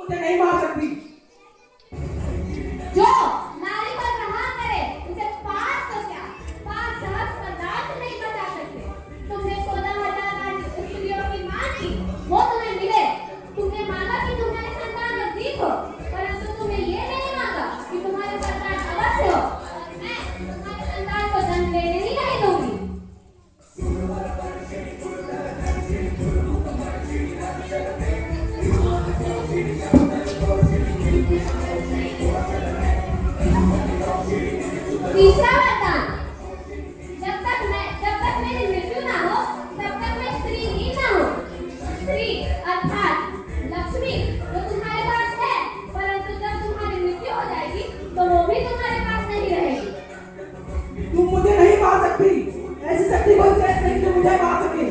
मुझे नहीं मार सकती। जो नारी पर प्रहार करे उसे 5 तो क्या 5 सहस्त्र पदार्थ नहीं बचा सकते। तुमने 16,000 स्त्रियों की मां की, वो तुम्हें मिले। तुमने मांगा कि तुम्हारे संतान नजदीक हो, परंतु तुमने ये नहीं मांगा कि तुम्हारे संतान अवश्य हो। और मैं तुम्हारे संतान को जन्म लेने ही नहीं दूंगी। तीसरा वरदान, जब तक मेरी मृत्यु ना हो तब तक मैं स्त्रीहीन ना हो। स्त्री अर्थात लक्ष्मी जो तुम्हारे पास है, परंतु जब तुम्हारी मृत्यु हो जाएगी तो वो भी तुम्हारे पास नहीं रहेगी। तुम मुझे नहीं मार सकती। ऐसी शक्ति कोई शेष नहीं जो मुझे मार सके।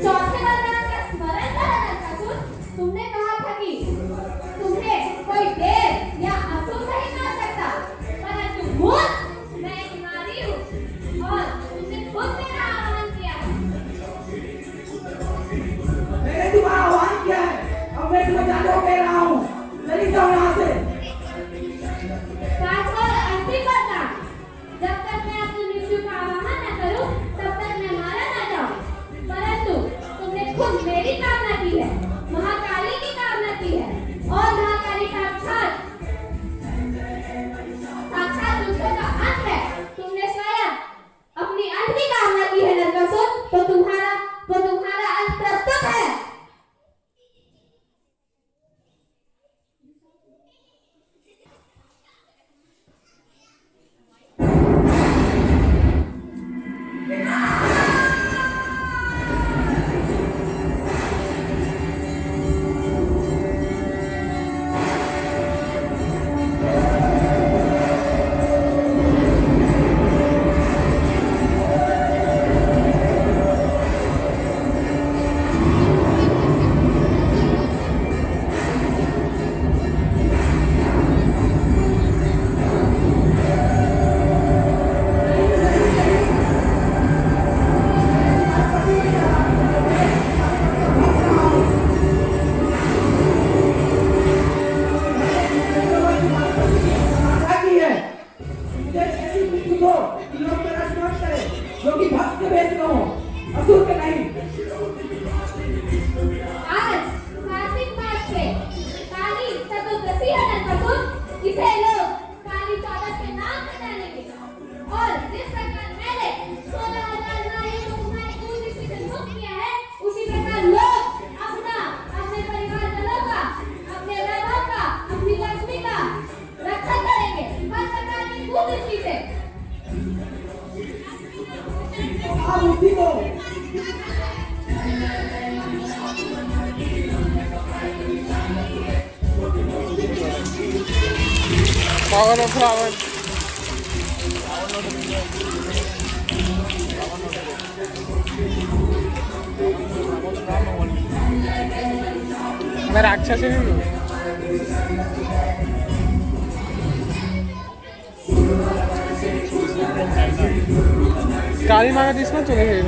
चौथे वरदान का स्मरण करो नरकासुर। तुमने कहा था कि तुम्हें कोई देव या असुर नहीं मार सकता, परंतु भूत मैं एक नारी हूँ और तुमने खुद मेरा आह्वान किया है। मैंने तुम्हारा आह्वान किया है, अब मैं तुम्हें जाने को कह रहा हूँ। चली जाओ यहाँ से। पांचवा और अंतिम वरदान, जब तक मैं अपनी मृत्यु का आह्वान न करूं तब तक मैं मारा ना जाऊं, परंतु तुमने खुद मेरी कामना की है, महाकाली की कामना की है। और महाकाली साक्षात दुष्टों का अंत है। तुमने स्वयं अपनी अंत की कामना की है नरकासुर, तो तुम्हारा अंत प्रस्तुत है। जो कि भक्त के भेष में हो, असुर के नहीं। आज कार्तिक मास के काली चतुर्दशी है नरकासुर। इसे लोग काली चौदस के नाम से जानेंगे। और जिस प्रकार मैंने 16,000 नारियों को तुम्हारे कुदृष्टि से मुक्त किया है, उसी प्रकार लोग अपने परिवारजनों का, अपने वैभव का, अपनी लक्ष्मी का रक्षा करेंगे हर प्रकार की कुदृष्टि से। आप उठी को power of flower. मैं राक्षस ही नहीं हूँ। काली माँ का जिसमें चले गए